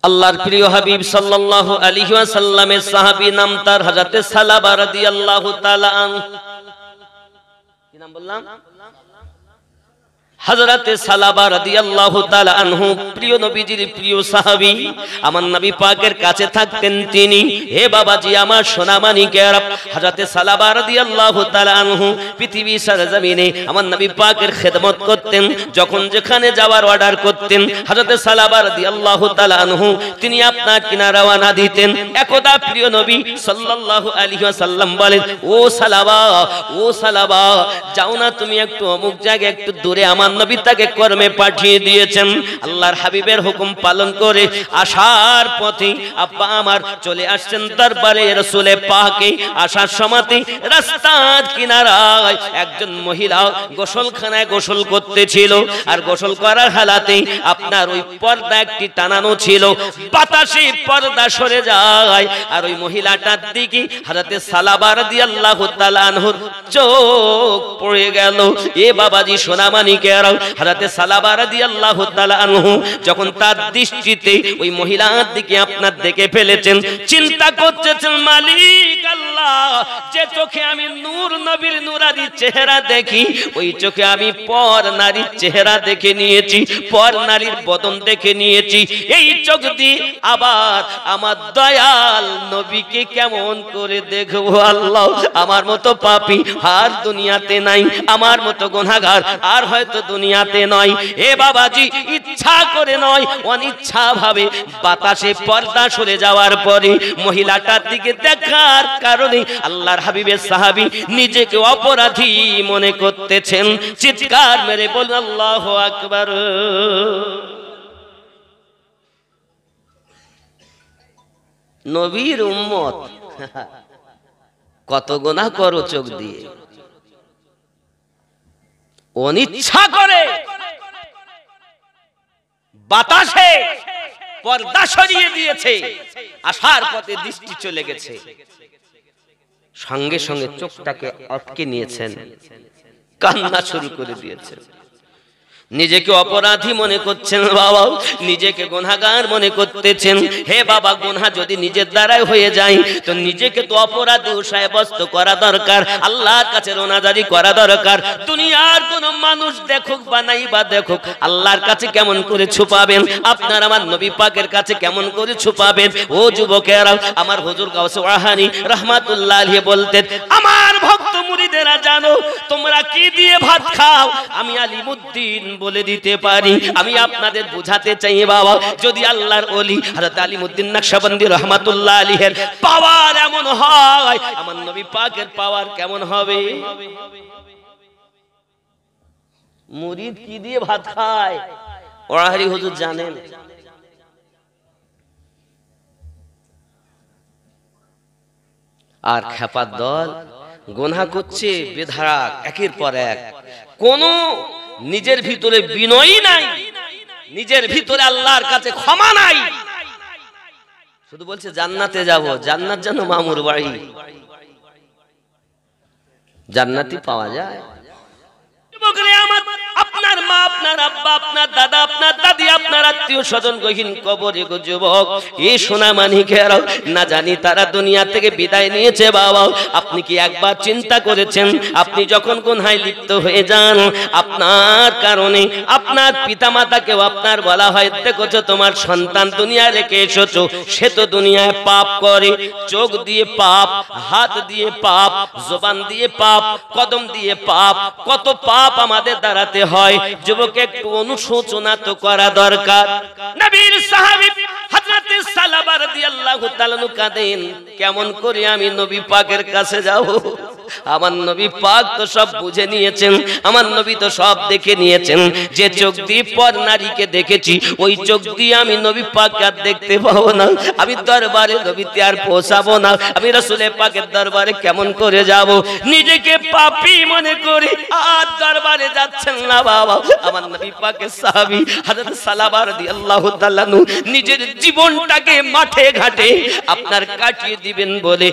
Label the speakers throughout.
Speaker 1: আল্লাহর প্রিয় হাবিব সাল্লাল্লাহু আলাইহি ওয়াসাল্লামের সাহাবী নাম তার হযরতে সালাবা রাদিয়াল্লাহু তাআলা আনহু। কি নাম বললাম? হযরতে সালাবা রাদিয়াল্লাহু তাআলা আনহু প্রিয় নবীজির প্রিয় সাহাবী। আমার নবী পাকের কাছে থাকতেন তিনি। হে বাবাজি আমার সোনামানিকেরা, হযরতে সালাবা রাদিয়াল্লাহু তাআলা আনহু পৃথিবীর সরজমিনে আমার নবী পাকের খেদমত করতেন। যখন যেখানে যাওয়ার অর্ডার করতেন হযরতে সালাবা রাদিয়াল্লাহু তাআলা আনহু তিনি আপনার কিনা রওনা দিতেন। একদা প্রিয় নবী সাল্লাল্লাহু আলাইহি ওয়াসাল্লাম বলেন, ও সালাবা, ও সালাবা, যাও না তুমি একটু অমুক জায়গায় একটু দূরে। আমার নবী তাকে কর্মে পাঠিয়ে দিয়েছেন। আল্লাহর হাবিবের হুকুম পালন করে আসার পথে আব্বা আমার চলে আসছেন দরবারে রাসূলে পাকে। আসার সময়তে রাস্তার কিনারায় একজন মহিলা গোসলখানায় গোসল করতেছিল। আর গোসল করার হালাতে আপনার ওই পর্দা একটি টানানো ছিল, বাতাসে পর্দা সরে যায়। আর ওই মহিলাটার দিকে হযরতে সালাবা রাদিয়াল্লাহু তাআলা আনহুর চোখ পড়ে গেল। এ বাবাজি সোনামানিকেরা, হযরতে সালাবা রাদিয়াল্লাহু তাআলা আনহু যখন তার দৃষ্টিতে ওই মহিলার দিকে আপনার দেখে ফেলেছেন, চিন্তা করতেছেন, মালিক আল্লাহ, যে চোখে আমি নূর নবীর নুরানি চেহারা দেখি, ওই চোখে আমি পর নারীর চেহারা দেখে নিয়েছি, পর নারীর বদন দেখে নিয়েছি। এই চোখ দিয়ে আবার আমার দয়াল নবীকে কেমন করে দেখবো আল্লাহ? আমার মতো পাপী আর দুনিয়াতে নাই, আমার মতো গুনাহগার আর হয়তো দুনিয়াতে নয়। এ বাবাজি ইচ্ছা করে নয়, অনিচ্ছা ভাবে বাতাসে পর্দা সরে যাওয়ার পরে মহিলাটার দিকে দেখার কারণে আল্লাহর হাবিবের সাহাবী নিজেকে অপরাধী মনে করতেছেন। চিৎকার মেরে বল আল্লাহু আকবার। নবীর উম্মত কত গুনাহ করো চোখ দিয়ে, অনিচ্ছা করে বাতাসে পর্দা সরিয়ে দিয়েছে। আসার পথে দৃষ্টি চলে গেছে, সঙ্গে সঙ্গে চোখটাকে আটকে নিয়েছেন, কান্না শুরু করে দিয়েছেন। নিজেকে অপরাধী মনে করছেন বাবা, নিজেকে গুনাহগার মনে করতেছেন। হে বাবা, গুনাহ যদি নিজের দ্বারাই হয়ে যায় তো নিজেকে তো অপরাধী সাব্যস্ত করা দরকার, আল্লাহর কাছে রোনাজারি করা দরকার। দুনিয়ার কোন মানুষ দেখুক বা নাই বা দেখুক, আল্লাহর কাছে কেমন করে ছুপাবেন? আপনার আমার নবী পাকের কাছে কেমন করে ছুপাবেন? ও যুবকেরা, আমার হুজুর গাউসে ওয়াহানি রাহমাতুল্লাহ আলাইহি বলতেন, আমার ভক্ত মুরিদেরা জানো তোমরা কি দিয়ে ভাত খাও? আমি আলিমউদ্দিন বলে দিতে পারি। আমি আপনাদের বোঝাতে চাই বাবা, যদি আল্লাহর ওলি হযরত আলিমউদ্দিন নকশবন্দি রাহমাতুল্লাহ আলাইহির পাওয়ার এমন হয়, আমার নবী পাকের পাওয়ার কেমন হবে? মুরিদ কি দিয়ে ভাত খায় ওয়াহারি হুজুর জানেন। আর খেপার দল গুনাহ করছে বেধারাক, একের পর এক। কোন নিজের ভিতরে বিনয়ই নাই, নিজের ভিতরে আল্লাহর কাছে ক্ষমা নাই। শুধু বলছে জান্নাতে যাব, জান্নাত যেন মামুর বাড়ি, জান্নাতি পাওয়া যায়। আপনার মা, আপনার আব্বা, আপনার দাদা, আপনার দাদি, আপনার আত্মীয় স্বজন গহীন কবরে গো যুবক, এই সোনা মানিকেরা, না জানি তারা দুনিয়া থেকে বিদায় নিয়েছে বাবা। আপনি কি একবার চিন্তা করেছেন, আপনি যখন গুনাহে লিপ্ত হয়ে যান, আপনার কারণে আপনার পিতামাতাকেও আপনার বলা হয়, দেখেছো তোমার সন্তান দুনিয়া রেখে এসেছো, সে তো দুনিয়ায় পাপ করে, চোখ দিয়ে পাপ, হাত দিয়ে পাপ, জবান দিয়ে পাপ, কদম দিয়ে পাপ, কত পাপ আমাদের দাঁড়াতে হয়। যুবক একটু অনুশোচনা তো করা দরকার। নবীর সাহাবী হযরত সালাবা রাদিয়াল্লাহু তাআলা কাঁদেন, কেমন করে আমি নবী পাকের কাছে যাব? আমার নবী পাক তো সব বুঝে নিয়েছেন, আমার নবী তো সব দেখে নিয়েছেন। যে চোখ দিয়ে পর নারীকে দেখেছি, ওই চোখ দিয়ে আমি নবী পাককে আর দেখতে পাবো না। আমি দরবারে নবীতে আর পৌঁছাবো না। আমি রাসূলের পাকের দরবারে কেমন করে যাব? নিজেকে পাপী মনে করি আর দরবারে যাচ্ছেন না বাবা। আমার নবী পাকের সাহাবী হযরত সালাবা রাদিয়াল্লাহু তাআলা নিজের জীবনটাকে মাঠে ঘাটে আপনার কাটিয়ে দিবেন বলে,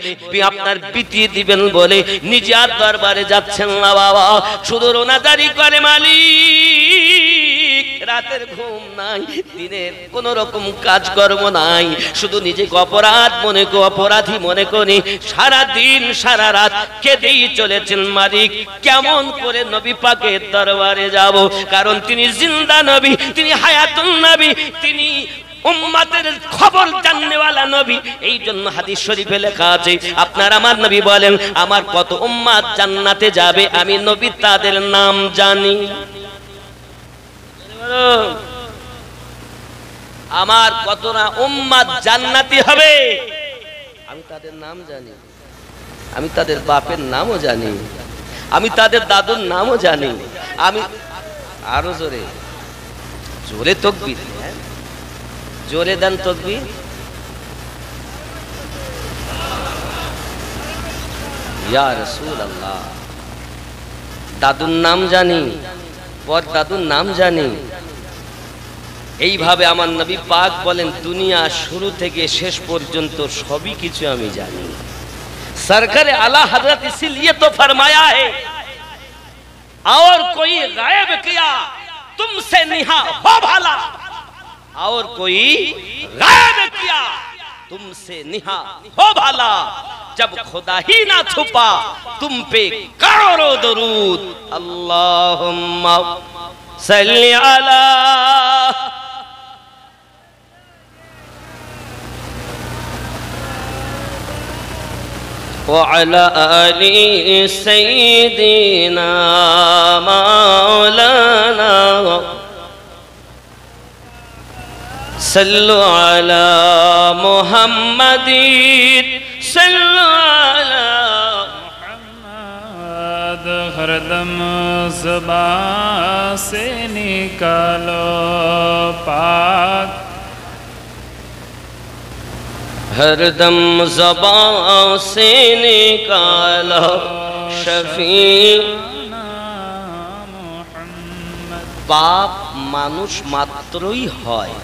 Speaker 1: আপনার বিতিয়ে দিবেন বলে নিজে আর দরবারে যাচ্ছেন না বাবা। শুধু রোনাজারি করে, মালিক রাতের ঘুম নাই, দিনের কোন রকম কাজকর্ম নাই, শুধু নিজেকে অপরাধী মনে করে সারা দিন সারা রাত কেঁদেই চলেছেন। মালিক কেমন করে নবী পাকের দরবারে যাব, কারণ তিনি জিন্দা নবী, তিনি হায়াতুন নবী, তিনি উম্মতের খবর জাননেওয়ালা নবী। এই জন্য হাদিস শরীফে লেখা আছে, আপনার আমার নবী বলেন, আমার কত উম্মত জান্নাতে যাবে আমি নবী তাদের নাম জানি। আমার কতটা উম্মত জান্নাতি হবে আমি তাদের নাম জানি, আমি তাদের বাপের নামও জানি, আমি তাদের দাদুর নামও জানি। আমি আরো জোরে জোরে তাকবীর, জোরে দেন তাকবীর। ইয়া রাসূলুল্লাহ, দাদুর নাম জানি, পর দাদুর নাম জানি। এইভাবে আমার নবী পাক বলেন, দুনিয়া শুরু থেকে শেষ পর্যন্ত সবই কিছু আমি জানি। सरकार आला हजरत इसीलिए तो फरमाया है, और कोई गायब किया तुमसे निहा हो भाला, और कोई गायब किया तुमसे निहा हो भाला, जब खुदा ही ना छुपा तुम पे करोड़ों दरूद, अल्लाहुम्मा सल्ली अला وعلى آل سيدنا مولانا صلوا على محمد صلوا على محمد।
Speaker 2: हरदम ज़ुबान से निकालो पाक,
Speaker 1: हरदम ज़बान से निकालो शफी। পাপ মানুষ মাত্রই হয়,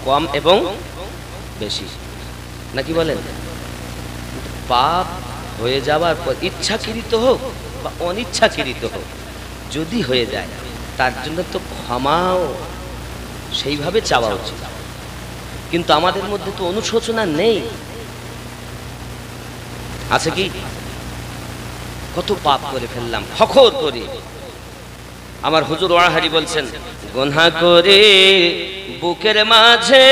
Speaker 1: কম এবং বেশি, নাকি বলেন? পাপ হয়ে যাওয়ার পর ইচ্ছাকৃত হোক বা অনিচ্ছাকৃত হোক, যদি হয়ে যায় তার জন্য তো ক্ষমাও সেইভাবে চাওয়া উচিত। কিন্তু আমাদের মধ্যে তো অনুশোচনা নেই, আছে কি? কত পাপ করে ফেললাম ফখর করে। আমার হুজুর ওয়াহারি বলছেন, গুনাহ করে বুকের মাঝে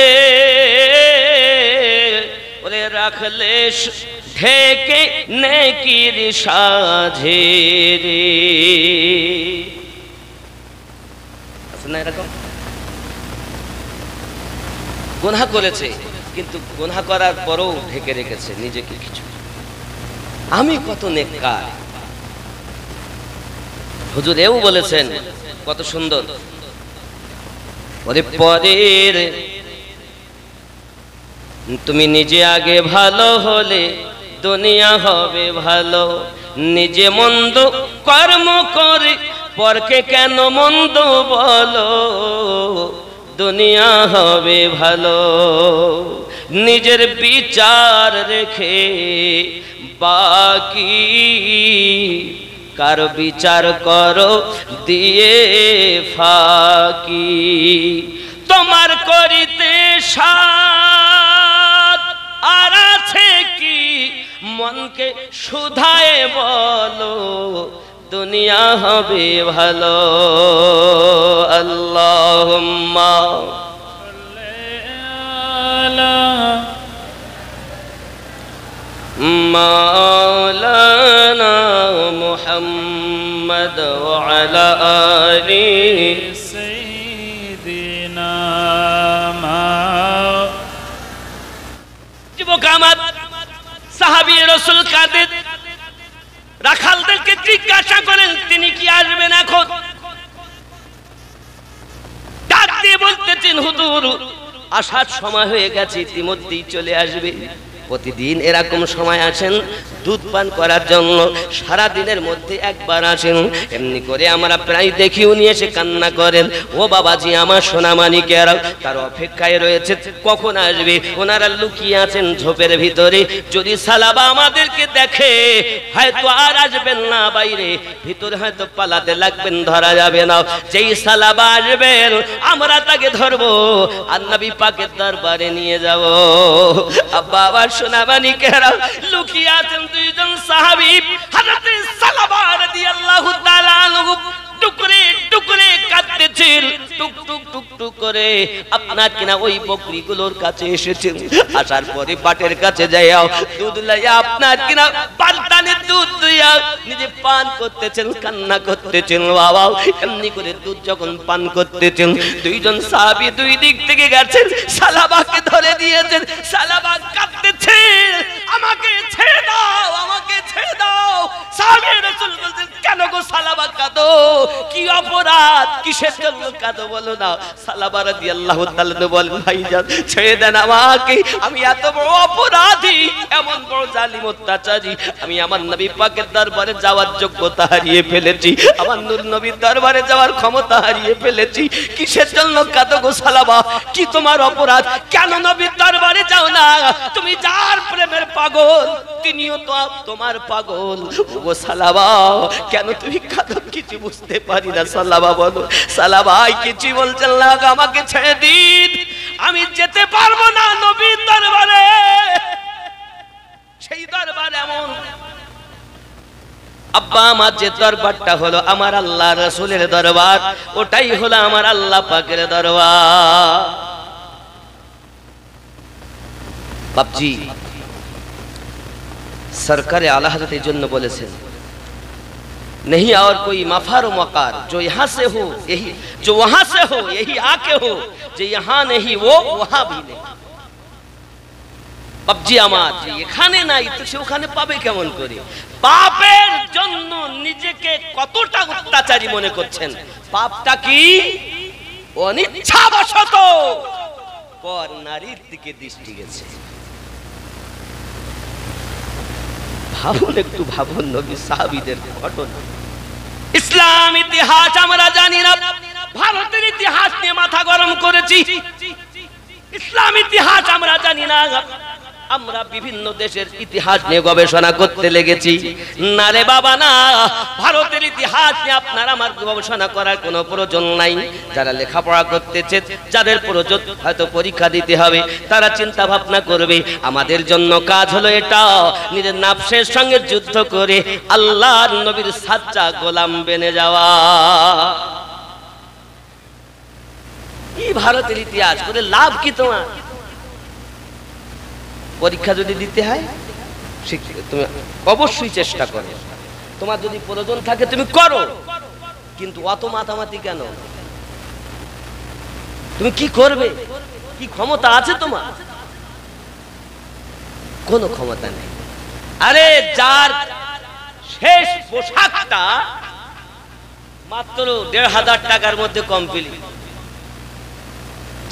Speaker 1: ওরে রাখলে ঢেকে নেকির সাজে রে, আছে না এরকম? গুনাহ করেছে কিন্তু গুনাহ করার পরও ঢেকে রেখেছে নিজেকে কিছু, আমি কত নেককার। হুজুর এও বলেছেন কত সুন্দর, ওরে পরের তুমি নিজে আগে ভালো হলে দুনিয়া হবে ভালো, নিজে মন্দ কর্ম করে পরকে কেন মন্দ বলো, দুনিয়া হবে ভালো। নিজের বিচার রেখে বাকি কার বিচার করো দিয়ে ফাঁকি, তোমার করিতে সাধ আর আছে কি মনকে শুধায় বলো, দুনিয়া হবে ভালো। আল্লাহুম্মা মাওলানা মুহাম্মদ ওয়া আলা আলি
Speaker 2: सैयदना।
Speaker 1: যুবক আমার, সাহাবী রাসূল কাদের রাখালদেরকে জিজ্ঞাসা করেন তিনি কি আসবেন এখন? ডাক দিয়ে বলতেছেন, হুজুর আসার সময় হয়ে গেছে, ইতিমধ্যেই চলে আসবে। প্রতিদিন এরকম সময় আসেন দুধ পান করার জন্য, সারা দিনের মধ্যে একবার আসেন। এমনি করে আমরা প্রায় দেখি উনি এসে কান্না করেন, ও বাবাজি আমার সোনামানিকেরা তার অপেক্ষায় রয়েছে কখন আসবে। ওনারা লুকিয়ে আছেন ঝোপের ভিতরে, যদি সালাবা আমাদেরকে দেখে হয়তো আর আসবেন না বাইরে, ভিতরে হয়তো পালাতে লাগবেন, ধরা যাবে না। যেই সালাবা আসবেন আমরা তাকে ধরবো আর নবী পাকের দরবারে নিয়ে যাব। আব্বা আমার সোনামানিকেরা লুকিয়ে আছেন দুইজন সাহাবী, হযরত সালাবা রাদিয়াল্লাহু তাআলা আনহু টুকরে টুকরে কাঁদতেছেন, টুক টুক টুক টুক করে আপনার কিনা ওই বকরিগুলোর কাছে এসেছেন। আসার পরে বাটের কাছে যাইয়া দুধ লাইয়া আপনার কিনা পাল্টানে দুধ দিয়া নিজে পান করতেছেন, কান্না করতেছেন। বাবা এমনি করে দুধ যখন পান করতেছেন, দুইজন সাহাবী দুই দিক থেকে গেছেন, সালাবাকে ধরে দিয়েছেন। সালাবা কাঁদতেছেন, আমাকে ছেড়ে দাও, আমাকে ছেড়ে দাও। সাহাবী রাসূল বলতেন, কেন গো সালাবা কাঁদো, কি অপরাধ, কিসের জন্য কাঁদো বলো না। সালাবা রাদিয়াল্লাহু তাআলা বলেন, ভাইজান ছেড়ে দেন আমাকে, আমি এত বড় অপরাধী, এমন বড় জালিম অত্যাচারী, আমি আমার নবী পাকের দরবারে যাওয়ার যোগ্যতা হারিয়ে ফেলেছি, আমার নূর নবীর দরবারে যাওয়ার ক্ষমতা হারিয়ে ফেলেছি। কিসের জন্য কাঁদো গো সালাবা, কি তোমার অপরাধ, কেন নবীর দরবারে যাও না? তুমি যার প্রেমের পাগল তিনিও তো তোমার পাগল। ও সালাবা কেন তুমি কাঁদো, কিছু বুঝতে পারি না। সালাবা বলো, সালাবা কিছু বলছেন না, আমাকে ছেড়ে দিন, আমি যেতে পারবো না নবীর দরবারে। সেই দরবার এমন, আব্বা আমার যে দরবারটা হলো আমার আল্লাহ রাসূলের দরবার, ওটাই হলো আমার আল্লাহ পাকের দরবার। বাপজি সরকারে আলা হযরত এই জন্য বলেছেন, नहीं और कोई मफार मकार जो यहाँ से हो यही, जो वहां से हो यही आके हो, जो यहाँ नहीं वो वहां भी नहीं। বাপজি আমার যে এখানে নাই তো সে ওখানে পাবে কেমন করে? পাপের জন্য নিজেকে কতটা অত্যাচারী মনে করছেন। পাপটা কি? অনিচ্ছাবশত পর নারীর দিকে দৃষ্টি গেছে। ভাবুন, একটু ভাবুন নবী সাহাবীদের ঘটনা। ইসলাম ইতিহাস আমরা জানি না, ভারতের ইতিহাস নিয়ে মাথা গরম করেছি। ইসলাম ইতিহাস আমরা জানি না, আমরা বিভিন্ন দেশের ইতিহাস নিয়ে গবেষণা করতে লেগেছি। না রে বাবা না, ভারতের ইতিহাস নিয়ে আপনার আমার গবেষণা করার কোনো প্রয়োজন নাই। যারা লেখাপড়া করতেছে, যাদের প্রয়োজন হয়তো পরীক্ষা দিতে হবে, তারা চিন্তা ভাবনা করবে। আমাদের জন্য কাজ হলো এটা, নিজের নাফসের সঙ্গে যুদ্ধ করে আল্লাহর নবীর সাচ্চা গোলাম বেনে যাওয়া। এই ভারতের ইতিহাস করে লাভ কি তোমার? পরীক্ষা যদি দিতে হয় তুমি অবশ্যই চেষ্টা করো, তোমার যদি প্রয়োজন থাকে তুমি করো, কিন্তু অত মাতামাতি কেন? তুমি কি করবে, কি ক্ষমতা আছে তোমার? কোনো ক্ষমতা নেই। আরে যার শেষ পোশাকটা মাত্র ১,৫০০ টাকার মধ্যে কমপ্লিট,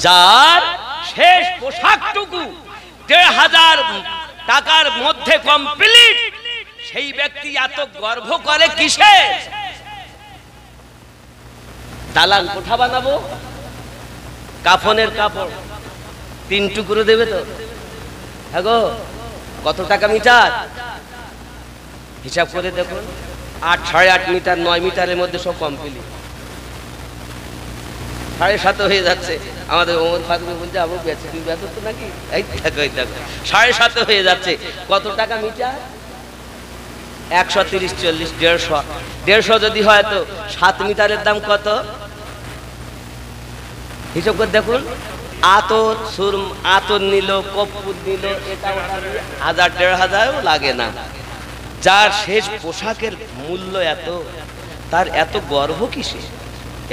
Speaker 1: যার শেষ পোশাকটুকু ১,৫০০ টাকার মধ্যে কমপ্লিট, সেই ব্যক্তি এত গর্ব করে কিসে? দালান কোঠা বানাবো, কাফনের কাপড় ৩ টুকরো দেবে তো? হ্যাঁ গো, কত টাকা মিটার হিসাব করে দেখুন। ৮, ৮.৫ মিটার, ৯ মিটারের মধ্যে সব কমপ্লিট। ৭.৫ হয়ে যাচ্ছে। আমাদের ওমর ফারুক বলছে আমরা বেঁচে দিই, বেঁচে তো নাকি এই দেখো ৭.৫ হয়ে যাচ্ছে। কত টাকা মিটার? ১৩০, ৪০, ১৫০। ১৫০ যদি হয় তো ৭ মিটারের দাম কত? হিসাব করে দেখুন। আতর সুরম, আতর নিল, কর্পূর নিল, এটা ১,০০০, ১,৫০০ লাগে না। যার শেষ পোশাকের মূল্য এত, তার এত গর্ব কিসে,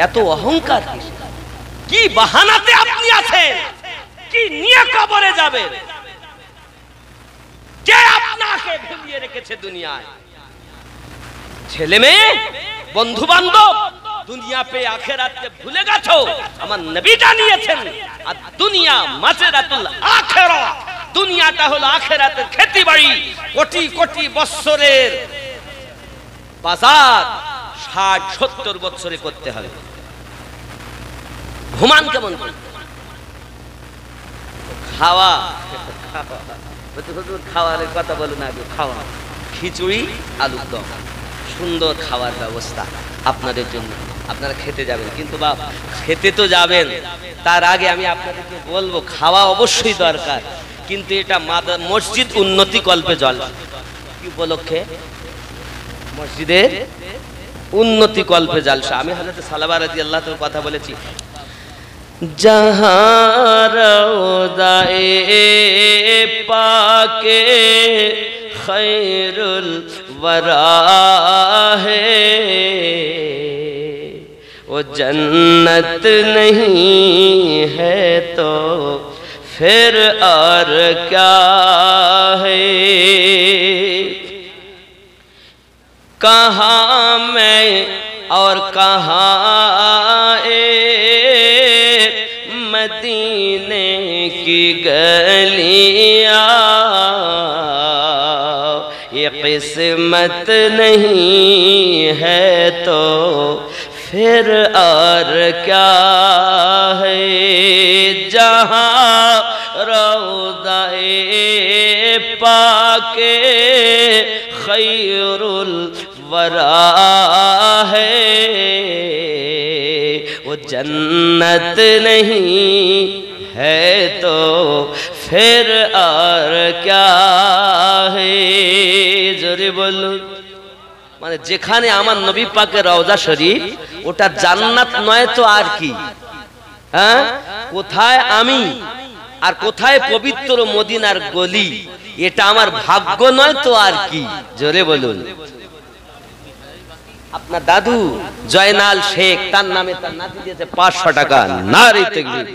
Speaker 1: এত অহংকার কিসে? কি বাহানাতে আপনি আছেন? কি নিয়ে কবরে যাবেন? কে আপনাকে ভুলিয়ে রেখেছে দুনিয়ায়? ছেলে মেয়ে, বন্ধু বান্ধব, দুনিয়া পে আখিরাতকে ভুলে গেছো। আমার নবী জানিয়েছেন আর দুনিয়া মাসেরাতুল আখিরাত, দুনিয়াটা হলো আখিরাতের খেতি বাড়ি, কোটি কোটি বছরের বাজার 60-70 বছরে করতে হবে। ঘুমান কেমন করে? খাওয়া খাওয়ার কথা বলুন আগে, খাওয়া খিচুড়ি আলুর দম, সুন্দর খাওয়ার ব্যবস্থা আপনাদের জন্য, আপনারা খেতে যাবেন। কিন্তু বাপ খেতে তো যাবেন, তার আগে আমি আপনাদেরকে বলবো খাওয়া অবশ্যই দরকার, কিন্তু এটা মসজিদ উন্নতি কল্পে জল কি উপলক্ষে মসজিদের উন্নতি কল্পে জালসা। আমি হযরত সালাবা রাদিয়াল্লাহু তাআলার কথা বলেছি, जहाँ रौज़ाए पाके खैरुल वरा है, वो जन्नत नहीं है तो फिर और क्या है। कहाँ मैं और कहाँ मदीने की गलियाँ, ये किस्मत नहीं है तो फिर और क्या है। जहाँ रौज़ाए पाके खैरुल वरा है, वो जन्नत नहीं है तो फिर और क्या है। জোরে বলুন। মানে যেখানে আমার নবী পাকের রওজা শরীফ, ওটা জান্নাত নয় তো আর কি? হ্যাঁ, কোথায় আমি আর কোথায় পবিত্র মদিনার গলি, এটা আমার ভাগ্য নয় তো আর কি? জোরে বলুন। আপনার দাদু জয়নাল শেখ, তার নামে তার নাতি দিয়েছে 500 টাকা। নারে তাকবীর।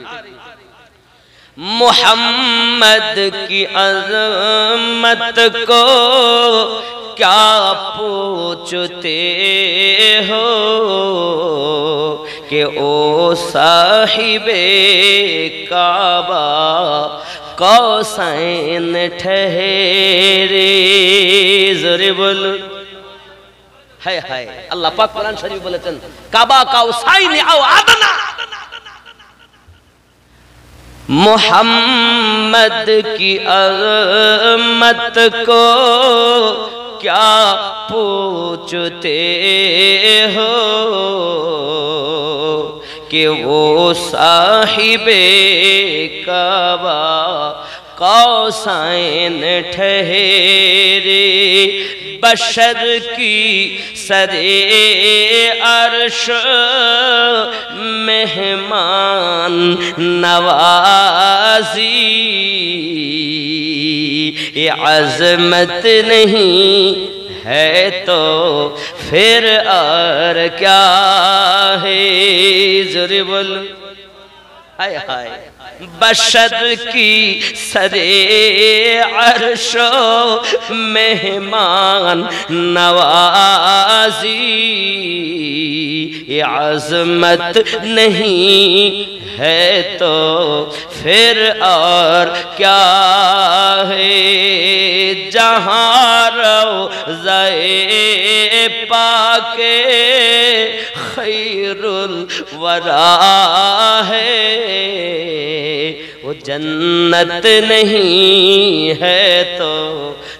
Speaker 1: मोहम्मद की अज़मत को क्या पूछते हो कि ओ साहिबे काबा कौसैन ठहरे। जोरे बोलो। हाय हाय, अल्लाह पाक कुरान शरीफ বলেছেন কাবা কাউসাইন আও আদনা। मोहम्मद की अज़मत को क्या पूछते हो कि वो साहिबे काबा कौसैन ठहरे। बशर की सरे अर्श मेहमान नवाजी, ये अज़मत नहीं है तो फिर और क्या है। ज़ोरे बोलो। हाय हाय। बशर की सरे अर्शो मेहमान नवाजी, ये अज़मत नहीं है तो फिर और क्या है। जहाँ रौज़ाए पाके खैरुल वरा है, वो जन्नत नहीं है तो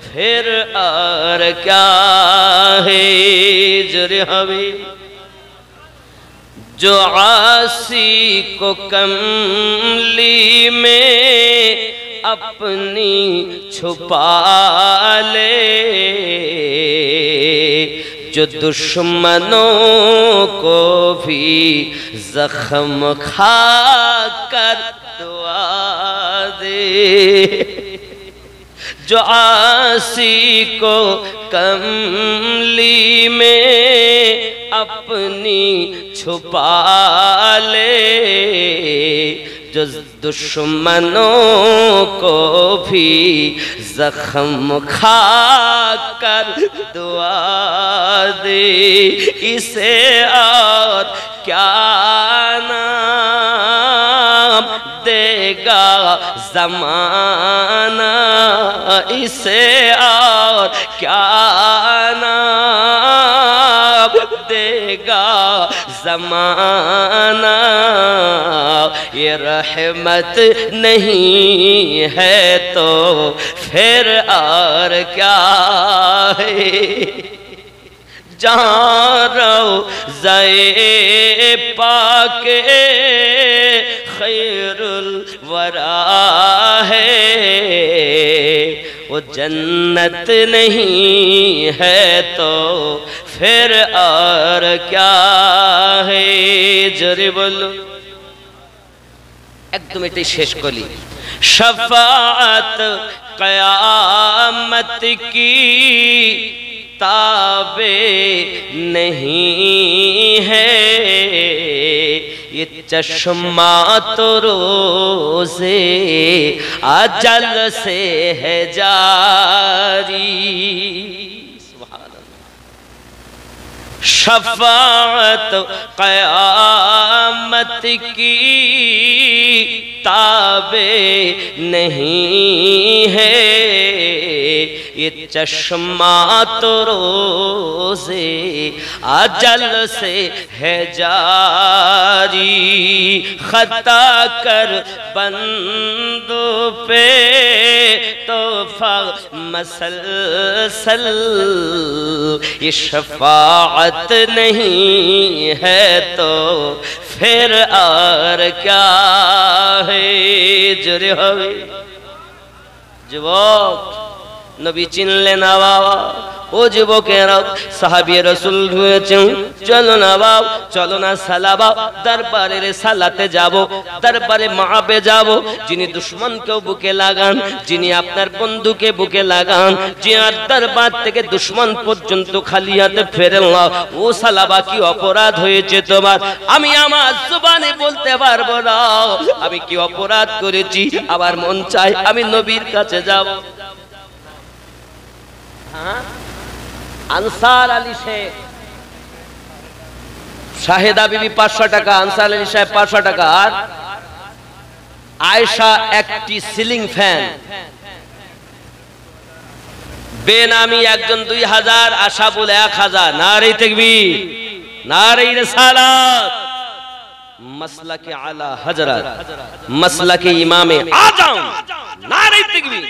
Speaker 1: फिर और क्या है। जुरे हवी जो आसी को कमली में अपनी छुपा ले, जो दुश्मनों को भी जख्म खा कर दुआ दे। जो आसी को कमली में अपनी छुपा ले, जो दुश्मनों को भी जख्म खा कर दुआ दे। इसे और क्या नाम देगा जमाना इसे और क्या नाम देगा जमाना, ये रहमत नहीं है तो फिर और क्या है। जहाँ रोज़े पाके खैरुल वरा है, वो जन्नत नहीं है तो फिर और क्या है। जरे बोलो एकदम এটাই শেষ করি। शफाअत क़यामत की ताबे नहीं है, ये चश्मा तो रोज़े अजल से है जारी। शफाअत क़यामत की ताबे नहीं है, ये चश्मा तो रोज़े अजल से है जारी। खता कर बंदों पे तोहफा मसलसल, ये शफाअत नहीं है तो फिर और क्या है। জোরে হবে যুবক, নবী চিনলেন না বাবা। ও যুবকেরা, সাহাবী রাসূল হয়েছেন, চলো না বাপ, চলো না সালাবা, দরবারের সালাতে যাব, দরবারে মাআবে যাব। যিনি দুশমনকেও বুকে লাগান, যিনি আপনার বন্ধুকে বুকে লাগান, যার দরবার থেকে দুশমন পর্যন্ত খালি হাতে ফেরেন না, ও সালাবা কি অপরাধ হয়েছে তোমার? আমি আমার জবানে বলতে পারবো না আমি কি অপরাধ করেছি, আবার মন চায় আমি নবীর কাছে যাব। হ্যাঁ, আনসার আলী শেখ, শাহেদা বিবি 500 টাকা, আনসার আলী সাহেব 500 টাকা, আর আয়েশা একটি সিলিং ফ্যান, বেনামি একজন 2000, আশা বলে 1000। নারে তাকবীর, নারে রিসালাত। মাসলাকে আলা হযরত, মাসলাকে ইমামে আজম, নারে তাকবীর।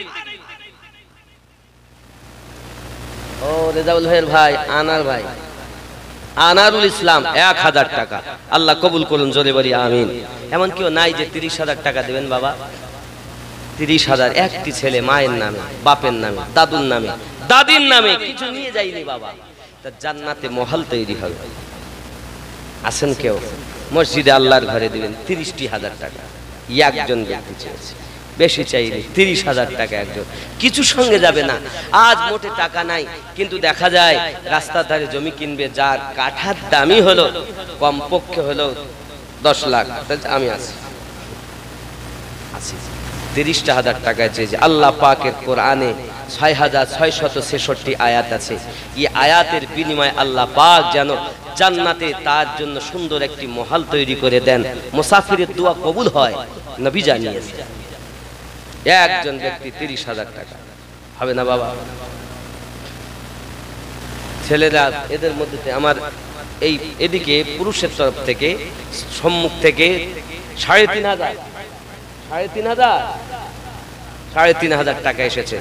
Speaker 1: ও রেজাউল ভাইয়ের ভাই আনার ভাই, আনারুল ইসলাম 1000 টাকা। আল্লাহ কবুল করুন, জোরে বলি আমিন। এমন কেউ নাই যে 30,000 টাকা দেবেন বাবা? 30,000 একটি ছেলে, মায়ের নামে, বাপের নামে, দাদুর নামে, দাদির নামে কিছু নিয়ে যায়নি বাবা, তা জান্নাতে মহল তৈরি হবে। আছেন কেউ? মসজিদে আল্লাহর ঘরে দিবেন 30,000 টাকা। একজন ব্যক্তি চেয়েছে, বেশি চাইলে 30,000 টাকা একজন, কিছু সঙ্গে যাবে না। আজ মোটে টাকা নাই, কিন্তু দেখা যায় রাস্তার ধারে জমি কিনবে, যার কাঠার দামই হলো কমপক্ষে হলো 10 লাখ। আমি আছি 30,000 টাকায় চেয়েছে। আল্লাহ পাকের কোরআনে 6666 আয়াত আছে। এই আয়াতের বিনিময়ে আল্লাহ পাক যেন জান্নাতে তার জন্য সুন্দর একটি মহল তৈরি করে দেন, মুসাফিরের দোয়া কবুল হয়, নবী জানিয়েছে। একজন ব্যক্তি 30,000 টাকা হবে না বাবা? ছেলেরা এদের মধ্যে আমার এই এদিকে পুরুষের তরফ থেকে সম্মুখ থেকে 3,500 টাকা এসেছে।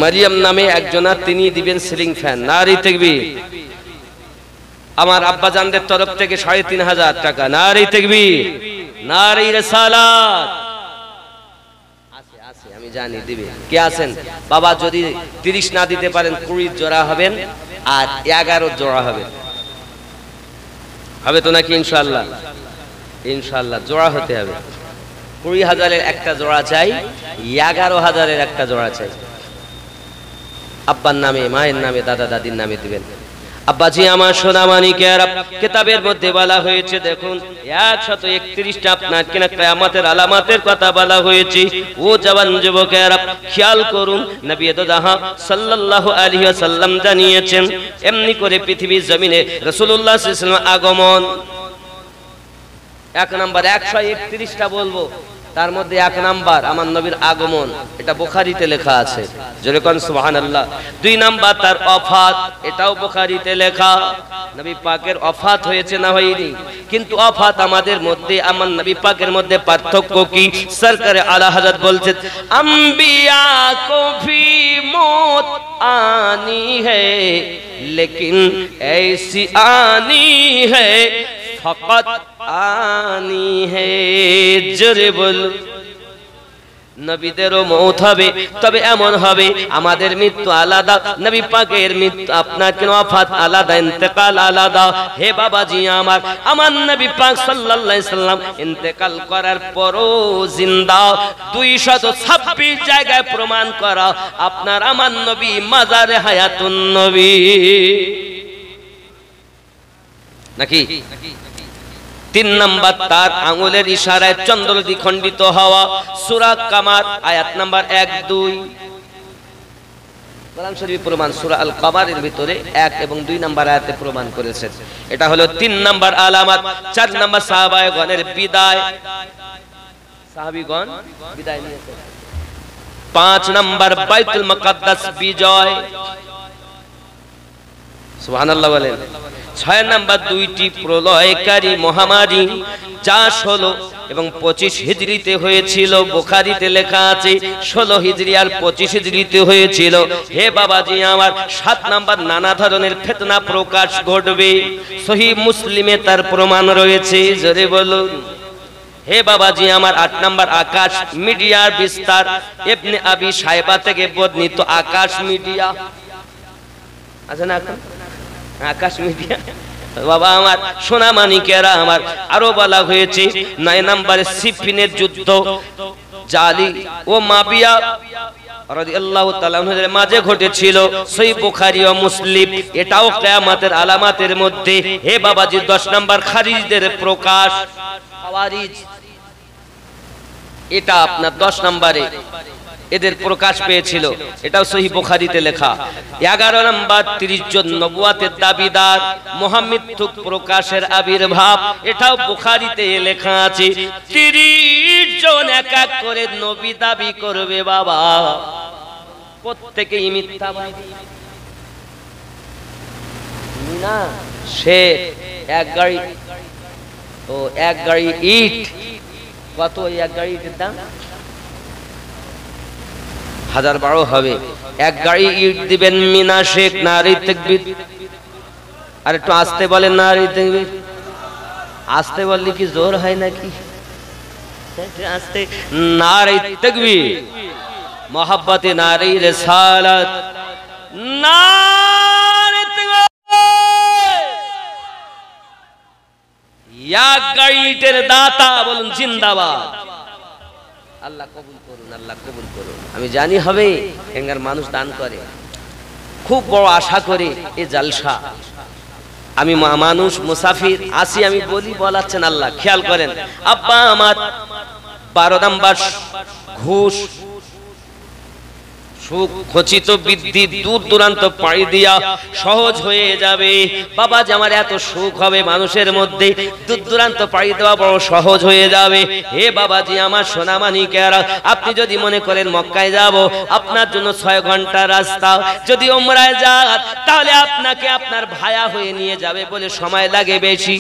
Speaker 1: মারিয়াম নামে একজনা, তিনি দিবেন সিলিং ফ্যান। নারী তাকবীর। আমার আব্বাজানদের তরফ থেকে 3,500 টাকা। নারী তাকবীর, নারী রিসালাত। আছে আমি জানি দিবে। কে আছেন বাবা? যদি 30 না দিতে পারেন 20 জোড়া হবেন, আর 11 জোড়া হবে। হবে তো নাকি? ইনশাআল্লাহ, ইনশাআল্লাহ জোড়া হতে হবে। 20,000-এর একটা জোড়া চাই, 11,000-এর একটা জোড়া চাই। আব্বার নামে, মায়ের নামে, দাদা দাদির নামে দিবেন। আব্বাজি আমার সোনামানিকেরা, কিতাবের মধ্যে বলা হয়েছে দেখুন 131টা আপনার কিনা কিয়ামতের আলামতের কথা বলা হয়েছে। ও জওয়ান যুবকেরা খেয়াল করুন, নবী দোজাহা সাল্লাল্লাহু আলাইহি ওয়াসাল্লাম জানিয়েছেন, এমনি করে পৃথিবীর জমিনে রাসূলুল্লাহ সাল্লাল্লাহু আলাইহি ওয়াসাল্লাম আগমন। এক নাম্বার 131টা বলবো, তার মধ্যে এক নাম্বার আমার নবীর আগমন, এটা বুখারীতে লেখা আছে, জোরে কোন সুবহানাল্লাহ। 2 নাম্বার তার ওফাত, এটাও বুখারীতে লেখা। নবী পাকের ওফাত হয়েছে না হয়নি? কিন্তু ওফাত আমাদের মধ্যে, আমার নবী পাকের মধ্যে পার্থক্য কি? সরকারে আলা হযরত বলছেন, আম্বিয়া কো ভি মौत आनी है लेकिन ऐसी आनी है फकत आनी है। জোরে বল, নবীদেরও মৌত হবে, তবে এমন হবে আমাদের মৃত্যু আলাদা, নবী পাকের মৃত্যু আপনার কেন ওফাত আলাদা, ইন্তেকাল আলাদা। হে বাবাজি আমার নবী পাক সাল্লাল্লাহু আলাইহি সাল্লাম ইন্তেকাল করার পরও জিন্দা। 226 জায়গায় প্রমাণ করা আপনার আমার নবী মাজারে হায়াতুন নবী নাকি? 3 নাম্বার তার আঙ্গুলের ইশারায় চন্দ্র দ্বিখণ্ডিত হওয়া, সূরা কামার আয়াত নাম্বার 1-2 কোরআন শরীফ প্রমাণ, সূরা আল কামারের ভিতরে 1 এবং 2 নাম্বার আয়াতে প্রমাণ করেছেন। এটা হলো 3 নাম্বার আলামত। 4 নাম্বার সাহাবায়ে-গণের বিদায়, সাহাবীগণ বিদায় নিয়েছেন। 5 নাম্বার বাইতুল মুকাদ্দাস বিজয়, সুবহানাল্লাহ বলেন। 6 নাম্বার 2টি প্রলয়কারী মহামারী, যা 16 এবং 25 হিজরিতে হয়েছিল, বুখারীতে লেখা আছে 16 হিজরি আর 25 হিজরিতে হয়েছিল। হে বাবাজি আমার, 7 নাম্বার নানা ধরনের ফিতনা প্রকাশ ঘটবে, সহিহ মুসলিমে তার প্রমাণ রয়েছে, জোরে বলুন। হে বাবাজি আমার, 8 নাম্বার আকাশ মিডিয়ার বিস্তার, ইবনে আবি শায়বা থেকে বর্ণিত আকাশ মিডিয়া আছে না, আকাশ মিডিয়া বাবা আমার, সোনা মানিকেরা আমার। আরো বলা হয়েছে 9 নম্বরে সিফিনের যুদ্ধ, জালি ও মাবিয়া রাদিয়াল্লাহু তাআলা আনহুদের মাঝে ঘটেছিল, সহিহ বুখারী ও মুসলিম। এটাও কিয়ামতের আলামতের মধ্যে। হে বাবাজি 10 নাম্বার খারিজদের প্রকাশ, খাওয়ারিজ, এটা আপনার 10 নম্বরে এদের প্রকাশ পেয়েছিল, এটাও সহিহ বুখারীতে লেখা। 11 নম্বর 30 জন নবুয়াতের দাবিদার, মহামিথ্যুক প্রকাশের আবির্ভাব, এটাও বুখারীতে লেখা আছে। 30 জন এক এক করে নবী দাবি করবে বাবা, প্রত্যেকেই মিথ্যাবাদী না। সে এক গাড়ি ইট, কত এক গাড়ি ইটের দাম? 1012 হবে। এক গাড়ি ইট দিবেন মিনা শেখ, নারী তাকবীর। আর একটু আস্তে বলেন, নারী তাকবীর। আস্তে বললে কি জোর হয় নাকি? আস্তে, নারী তাকবীর, মোহাব্বতে নারী রিসালাত, নারী তাকবীর। এক গাড়ি ইটের দাতা বলুন জিন্দাবাদ। আল্লাহ কবুল করুন, আল্লাহ কবুল করুন। আমি জানি হবে এঙ্গার মানুষ দান করে, খুব বড় আশা করে এই জালসা। আমি মানুষ মুসাফির আসি, আমি বলি বলাচ্ছেন আল্লাহ, খেয়াল করেন। আব্বা আমার 12 নাম্বার ঘুষ, সুখ, খচিত বৃদ্ধি, দূর দূরান্ত পাড়ি দিয়া সহজ হয়ে যাবে। বাবা যে আমার এত সুখ হবে মানুষের মধ্যে, দূর দূরান্ত পাড়ি দেওয়া বড় সহজ হয়ে যাবে। হে বাবাজি আমার সোনামানিকেরা, আপনি যদি মনে করেন মক্কায় যাব, আপনার জন্য 6 ঘন্টা রাস্তা, যদি ওমরায় যান তাহলে আপনাকে আপনার ভায়া হয়ে নিয়ে যাবে বলে সময় লাগে বেশি,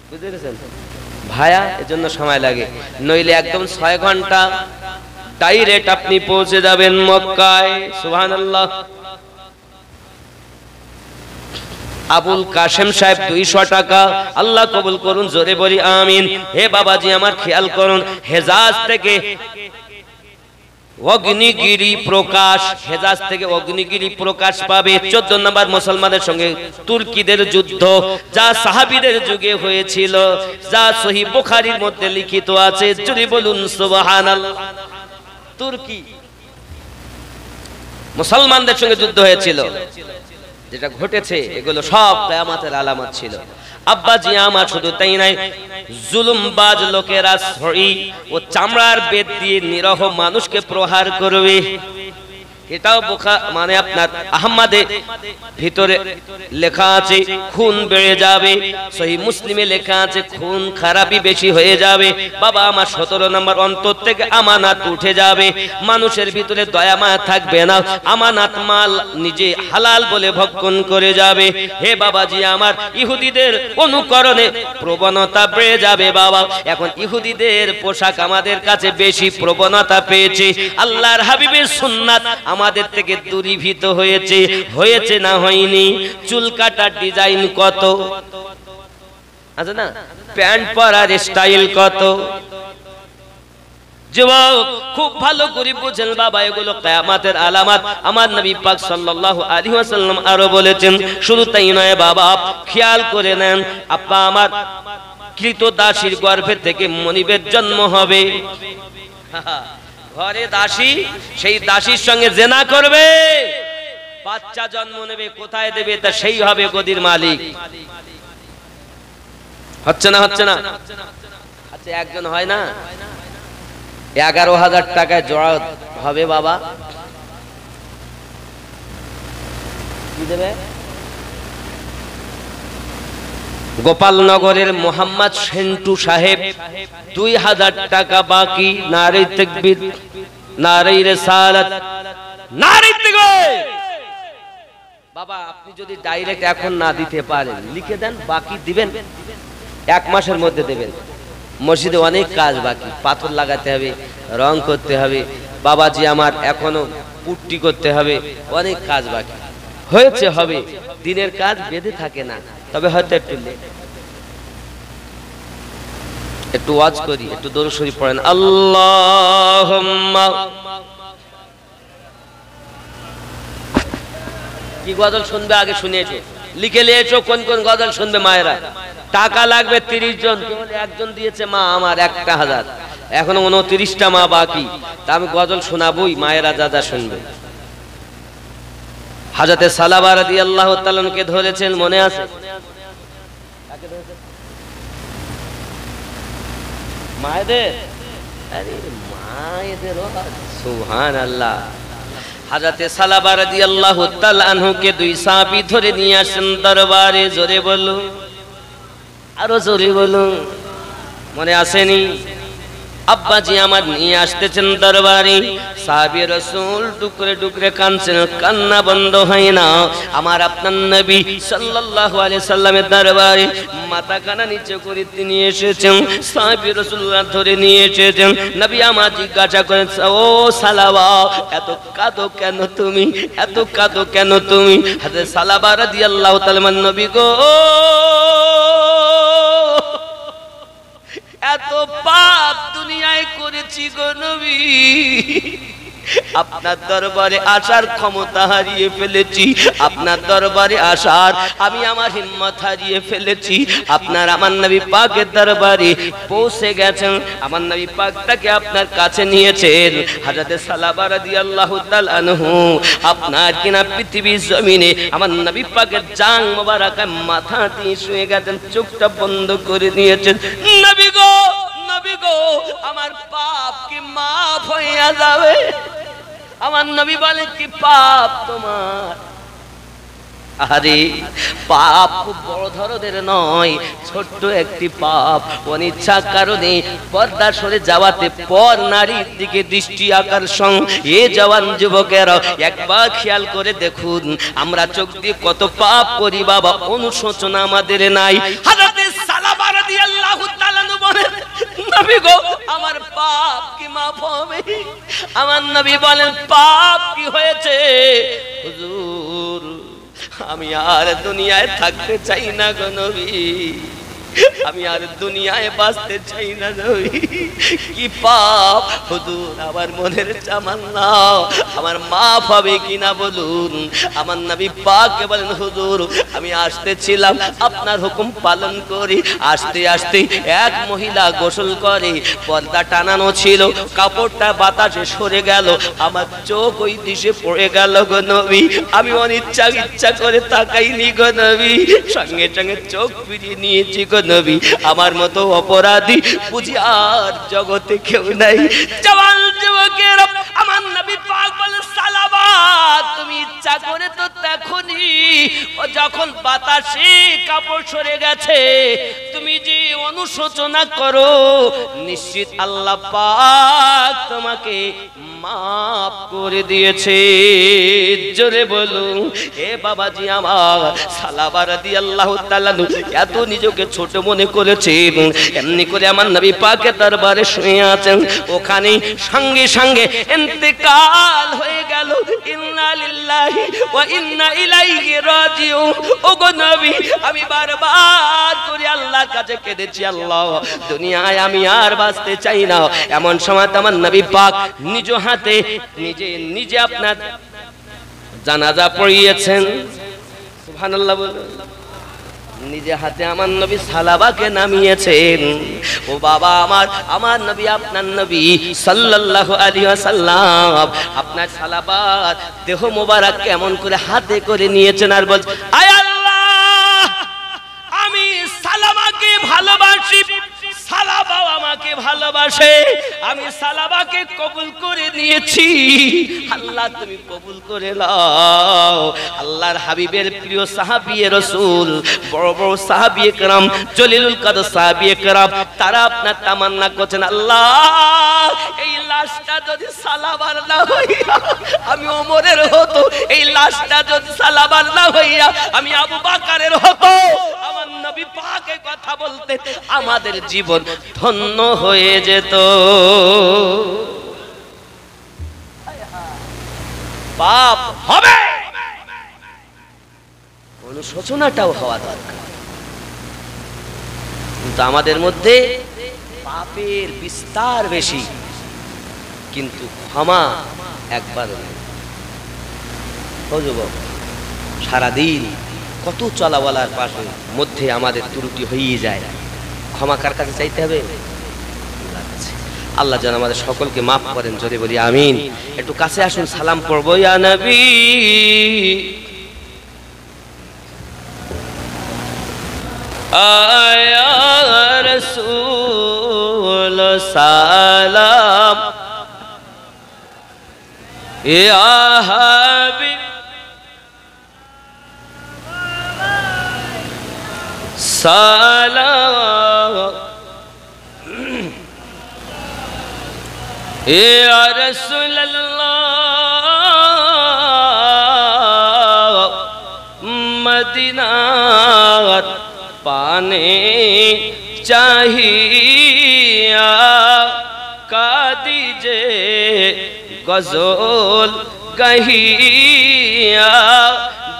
Speaker 1: বুঝতে পেরেছেন? ভায়া এর জন্য সময় লাগে, নইলে একদম 6 ঘন্টা ডাইরেক্ট আপনি পৌঁছে যাবেন মক্কায়। সুবহানাল্লাহ। আবুল কাশেম সাহেব 200 টাকা, আল্লাহ কবুল করুন, জোরে বলি আমিন। হে বাবাজি আমার খেয়াল করুন, হেজাজ থেকে অগ্নিগিরি প্রকাশ, হেজাজ থেকে অগ্নিগিরি প্রকাশ পাবে। 14 নম্বর মুসলমানদের সঙ্গে তুর্কিদের যুদ্ধ, যা সাহাবীদের যুগে হয়েছিল, যা সহিহ বুখারীর মধ্যে লিখিত আছে, জোরে বলুন সুবহানাল্লাহ। তুর্কি মুসলমানদের সঙ্গে যুদ্ধ হয়েছিল, যেটা ঘটেছে এগুলো সব কিয়ামতের আলামত ছিল। আব্বাজি আমার শুধু তাই নাই, জুলুমবাজ লোকেরা ছড়ি ও চামড়ার বেত দিয়ে নিরহ মানুষকে প্রহার করবে। এটাও মানে আপনার আহমদে ভিতরে লেখা আছে খুন বেড়ে যাবে, সহিহ মুসলিমে লেখা আছে খুন খারাপি বেশি হয়ে যাবে। বাবা আমার 17 নম্বর অন্তর থেকে আমানত উঠে যাবে, মানুষের ভিতরে দয়া মায়া থাকবে না, আমানত মাল নিজে হালাল বলে ভক্ষণ করে যাবে। হে বাবাজি আমার, ইহুদিদের অনুকরণে প্রবণতা বেড়ে যাবে। বাবা এখন ইহুদিদের পোশাক আমাদের কাছে বেশি প্রবণতা পেয়েছে, আল্লাহর হাবিবের সুন্নাত আমাদের থেকে দূরীভূত হয়েছে। হয়েছে না হয়নি? চুল কাটার ডিজাইন কত আছে না, প্যান্ট পরার স্টাইল কত। যুবক খুব ভালো করে বুঝেন বাবা, এগুলো কিয়ামতের আলামত। আমার নবী পাক সাল্লাল্লাহু আলাইহি ওয়াসাল্লাম আরো বলেছেন, শুধু তাই নয় বাবা, খেয়াল করে নেন, আপা আমার কৃতদাসীর গর্ভে থেকে মনিবের জন্ম হবে। ঘরে দাসী, সেই দাসীর সঙ্গে জেনা করবে, বাচ্চা জন্ম নেবে, কোথায় দেবে? তা সেই হবে গদির মালিক। হচ্ছে না? হচ্ছে না? আচ্ছা একজন হয় না 11,000 টাকায় জোড়া হবে বাবা, কি দেবে? গোপালনগরের মোহাম্মদ সেন্টু সাহেব 2,000 টাকা বাকি। নারে তাকবীর, নারে রিসালাত, নারে তাকবীর। বাবা আপনি যদি ডাইরেক্ট এখন না দিতে পারেন, লিখে দেন, বাকি দিবেন 1 মাসের মধ্যে দেবেন। মসজিদে অনেক কাজ বাকি, পাথর লাগাতে হবে, রং করতে হবে, বাবাজি আমার এখনো পুট্টি করতে হবে, অনেক কাজ বাকি। হয়েছে হবে, দিনের কাজ বেঁধে থাকে না, তবে হয়তো একটু ওয়াজ করি, একটু দরুদ শরীফ পড়েন। আল্লাহুম্মা, কি গজল শুনবে আগে শুনিয়েছে, লিখে নিয়েছো কোন কোন গজল শুনবে মায়েরা। টাকা লাগবে 30 জন, কেবল একজন দিয়েছে মা আমার 1,000, এখনো 29টা মা বাকি। তা আমি গজল শোনাবই, মায়েরা যা যা শুনবে। হযরতে সালাবা রাদিয়াল্লাহু তাআলা কে ধরেছেন, মনে আছে? মায়েদের, আরে মায়েদের, সুবহানাল্লাহ। হযরতে সালাবা রাদিয়াল্লাহু তাআলা আনহু কে 2 সাহাবী ধরে নিয়ে আসেন দরবারে। জোরে বলুন, আরো জোরে বলুন, মনে আসেনি? আব্বাজি আমার নিয়ে আসতেছেন দরবারে, সাহাবী রাসূল টুকরে টুকরে কাঁদছেন, কান্না বন্ধ হয় না। আমার আপনার নবী সাল্লাল্লাহু আলাইহি সাল্লামের দরবারে মাথা কানা নিচে করে তিনি এসেছেন, সাহাবী রাসূলুল্লাহ ধরে নিয়ে এসেছেন। নবী আমার জিজ্ঞাসা করেন, ও সালাবা, এত কাঁদো কেন তুমি, এত কাঁদো কেন তুমি? হযরত সালাবা রাদিয়াল্লাহু তাআলা, নবী গো, এত পাপ দুনিয়ায় করেছি গো নবী, আপনার দরবারে আসার ক্ষমতা হারিয়ে ফেলেছি, আপনার দরবারে আসার আমি আমার হিম্মত হারিয়ে ফেলেছি। আপনার আমার নবী পাকের দরবারে পৌঁছে গেছেন, আমার নবী পাক তাকে আপনার কাছে নিয়েছেন। হযরতে সালাবা রাদিয়াল্লাহু তাআলা আনহু আপনার কিনা পৃথিবীর জমিনে আমার নবী পাকের জান মোবারক মাথা দিয়ে শুয়ে গেছেন, চোখটা বন্ধ করে নিয়েছেন। নবী গো, নবী গো, আমার পাপ কি মাফ হইয়া যাবে? আমার নবী বলে, কি পাপ তোমার? আরে পাপ খুব বড় ধরনের নয়, ছোট্ট একটি পাপ। অনিচ্ছা কারণে পর্দা সরে যাওয়াতে পর নারীর দিকে দৃষ্টি আকর্ষণ। এ জওয়ান যুবকেরা একবার খেয়াল করে দেখুন, আমরা চোখ দিয়ে কত পাপ করি বাবা, অনুশোচনা আমাদের নাই। হযরত সালাবা রাদিয়াল্লাহু তাআলা বলেন, নবী গো, আমার পাপ কি মাফ হবে? আমার নবী বলেন, পাপ কি হয়েছে? হুজুর, আমি আর দুনিয়ায় থাকতে চাই না গো নবী, আমি আর দুনিয়ায় বাঁচতে চাই না নবী। কি পাপ হুজুর, আমার মনের তামান্না, আমার মাফ হবে কিনা বলুন। আমার নবী পাক বলেন, হুজুর আমি আসতেছিলাম আপনার হুকুম পালন করি, আসতে আসতে এক মহিলা গোসল করে, পর্দা টানানো ছিল, কাপড়টা বাতাসে সরে গেল, আমার চোখ ওই দিশে পড়ে গেল গো নবী। আমি ইচ্ছা করে তাকাইনি গো নবী, সঙ্গে সঙ্গে চোখ ফিরিয়ে নিয়েছি গো নবী। আমার মতো অপরাধী বুঝি আর জগতে কেউ নাই। জওয়ান যুবকেরা, আমার নবী পাক বলে, সালাবা ইচ্ছা করে তো তখনই ও যখন বাতাসে কাপড় সরে গেছে তুমি যে অনুশোচনা করো নিশ্চিত আল্লাহ পাক তোমাকে মাফ করে দিয়েছে। জোরে বলুন হে বাবাজি আমার সালাবা রাদিয়াল্লাহু তাআলা এত নিজেকে ছোট মনে করেছেন এমনি করে আমার নবী পাকের দরবারে শুয়ে আছেন ওখানে সঙ্গে সঙ্গে ইন্তেকাল হয়ে গেল। ইন্না লিল্লাহি ওয়া ইন্না ইলাইহি রাজিউন। ওগো নবী আমি বারবার করে আল্লাহর কাছে কেঁদেছি আল্লাহ দুনিয়ায় আমি আর বাঁচতে চাই না। এমন সময় আমার নবী পাক নিজ হাতে নিজে আপনার জানাজা পড়িয়েছেন। সুবহানাল্লাহ বলুন। নিজে হাতে আমার নবী সালাবাকে নামিয়েছেন। ও বাবা আমার নবী আপনার নবী সাল্লাল্লাহু আলাইহি ওয়াসাল্লাম আপনার সালাবাত দেহ মোবারক কেমন করে হাতে করে নিয়েছেন আর বলছেন আয় আল্লাহ আমি সালামাকে ভালোবাসি সালাবাও আমাকে ভালোবাসে আমি সালাবাকে কবুল করে নিয়েছি আল্লাহ তুমি কবুল করে নাও। আল্লাহর হাবিবের প্রিয় সাহাবী রাসূল বড় বড় সাহাবী کرام জলিলুল কদর সাহাবী کرام তারা আপনার তামান্না করছেন আল্লাহ এই লাশটা যদি সালাবার না হইয়া আমি ওমরের হতো এই লাশটা যদি সালাবার না হইয়া আমি আবু বকরের হতো আমার নবী পাকের কথা বলতে আমাদের জীবন ধন্য হয়ে যেত। পাপ হবে অনুশোচনাটাও হওয়া দরকার কিন্তু আমাদের মধ্যে পাপের বিস্তার বেশি কিন্তু ক্ষমা একবার সারাদিন কত চলাওয়ালার পাশে মধ্যে আমাদের ত্রুটি হয়ে যায় ক্ষমা কার কাছে চাইতে হবে আল্লাহ যেন আমাদের সকলকে মাফ করেন যদি বলি আমিন। একটু কাছে আসুন সালাম পড়বো ইয়া নবী আয়া রাসূল সালাম ইয়া হাবিব সালাম ইয়া রাসূলুল্লাহ মদিনার পানে চাহিয়া কাদিজে গজল গাহিয়া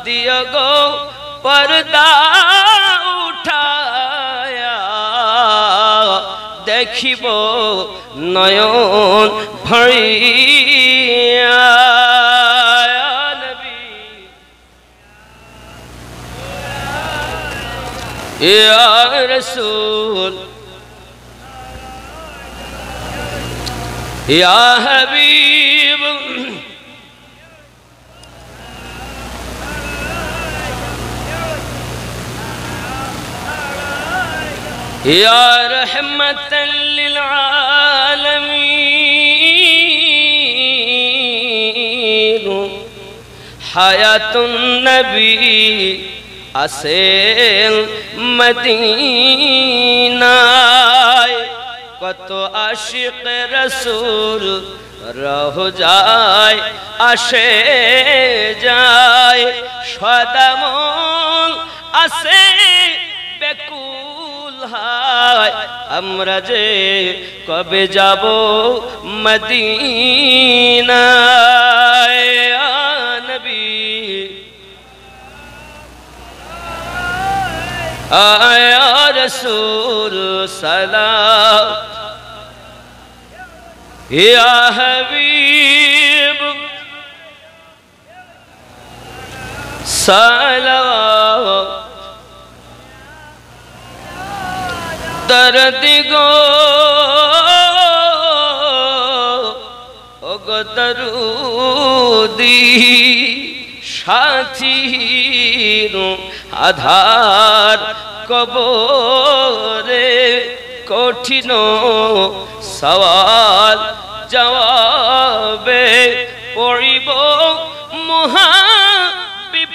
Speaker 1: দিও গো পর্দা উঠায়া দেখিব নয়ন ভরিয়া নবী ইয়া রাসূল ইয়া হাবিব يا رحمة للعالمين حياة النبي আসেন মদিনায় কত আশিক রাসূল রওজায় আসে যায় সদামন আসে বেকুল হায় আমরা যে কবে যাব মদিনায় ইয়া নবী আয়া রাসূল সালাম ইয়া হাবিব সালাম দরদ গো ওগো দরুদি সাথী আধার কবরে কঠিন সওয়াল জবাবে পড়িব মহান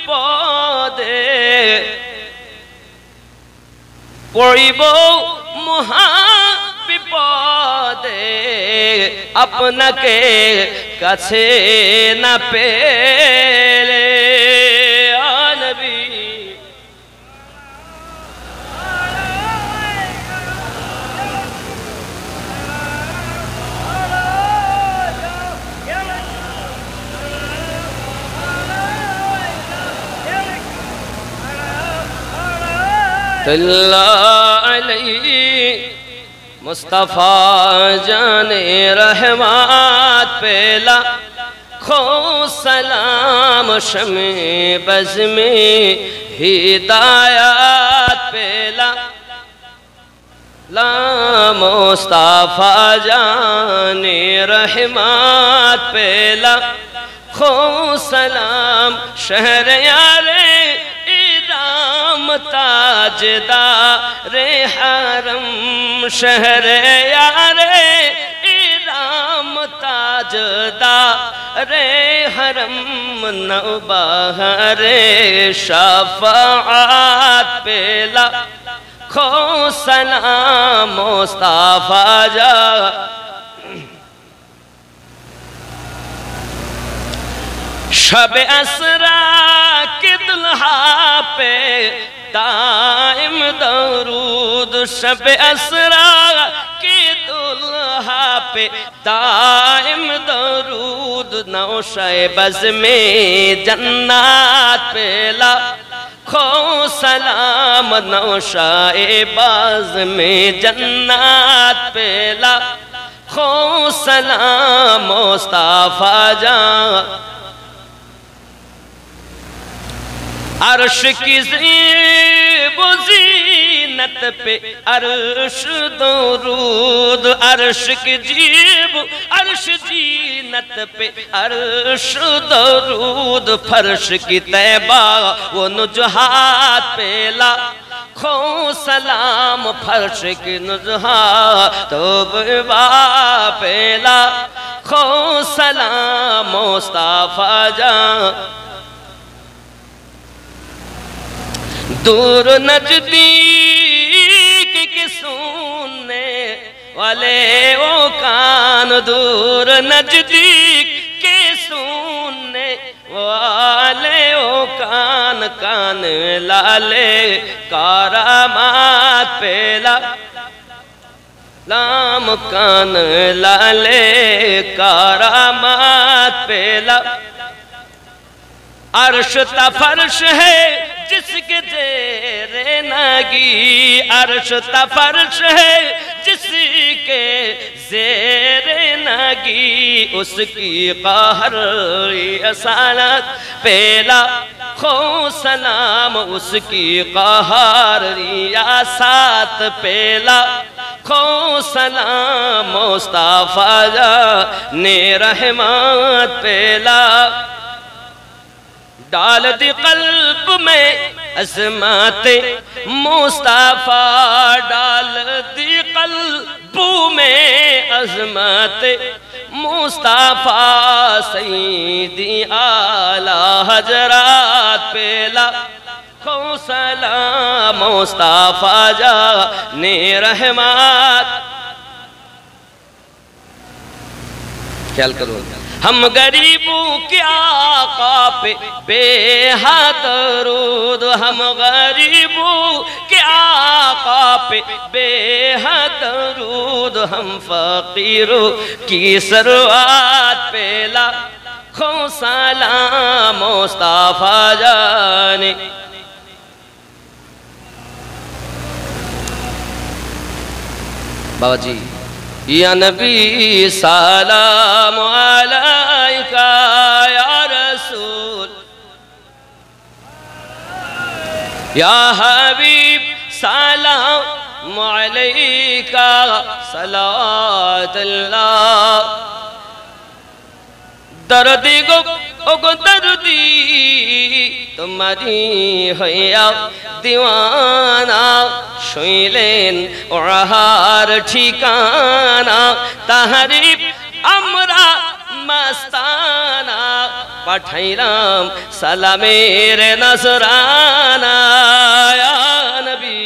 Speaker 1: বিপদে পড়িব মহা বিপদে আপনাকে কাছে না পেলে নবী मुस्तफा जाने रहमत पेला खो सलाम शमे बज़ में हिदायत पेला ला मुस्तफा जाने रहमत पेला खो सलाम शहर यारे ताजदार हरम शहर यारे इराम ताजदार हरम नौबहार शफाअत पेला खो सलाम मुस्तफा जा शब असरा के दुल्हा पे दाइम दरूद शब असरा के दुल्हा पे दाइम दरूद नौशाए बज़ में जन्नत पेला खो सलाम नौशाए बज़ में जन्नत पेला खो सलाम मुस्तफा जा अर्श की ज़ीनत पे अर्श दरूद अर्श की अर्श जीनत पे अर्श दरूद फर्श की तैबा वो नुजहात पेला खो सलाम फर्श की नुजहात तौबा पेला खो सलाम मुस्तफा जा दूर नजदीक की सुनने वाले ओ कान दूर नजदीक के सुनने वाले ओ कान कान लाले करामात पेला लाम कान लाले करामात पेला अर्श तफर्श है जिसके जेरे नगी अर्श तफर्श है जिसके जेरे नगी उसकी कहर असालत पेला खो सलाम उसकी कहर रियासत पेला खो सलाम मुस्तफा ने रहमत पेला डाल दी कल्ब में अज़मते मुस्तफा डाल दी कल्ब में अज़मते मुस्तफा सईदी आला हजरात पेला खो सलाम मुस्तफा जा ने रहमत ख्याल करो हम गरीबों के आका पे बेहद दरूद हम गरीबों के आका पे बेहद दरूद हम फकीरों की सरवात पेला खो सलाम मुस्तफा जाने बाबा जी या नबी सलाम अलैका या रसूल या हबीब सलाम अलैका सलावतुल्लाह दर्दी गो दर्दी तुम्हारी हया दीवाना शुइलेन ओहार ठिकाना ताहरीफ अमरा मस्ताना পাঠাইলাম সালামের নজরানা ইয়া নবী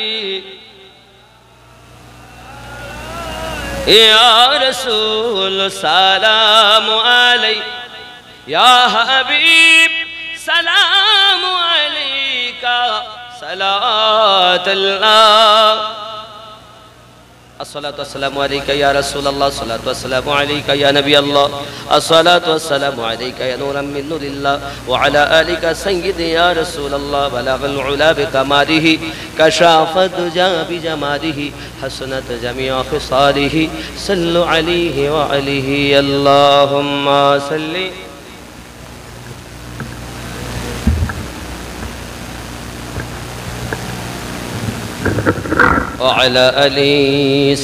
Speaker 1: ইয়া রাসূল সালামু আলাইকা ইয়া হাবিব সালামু আলাইকা সালাতুল্লাহ الصلاة والسلام عليك يا رسول الله الصلاة والسلام عليك يا نبي الله الصلاة والسلام عليك يا نورا من نور الله وعلى آلك سيدي يا رسول الله بلغ العلا بكماله كشاف الدجى بجماله حسنت جميع خصاله صلوا عليه وعليه اللهم صل وعلى آل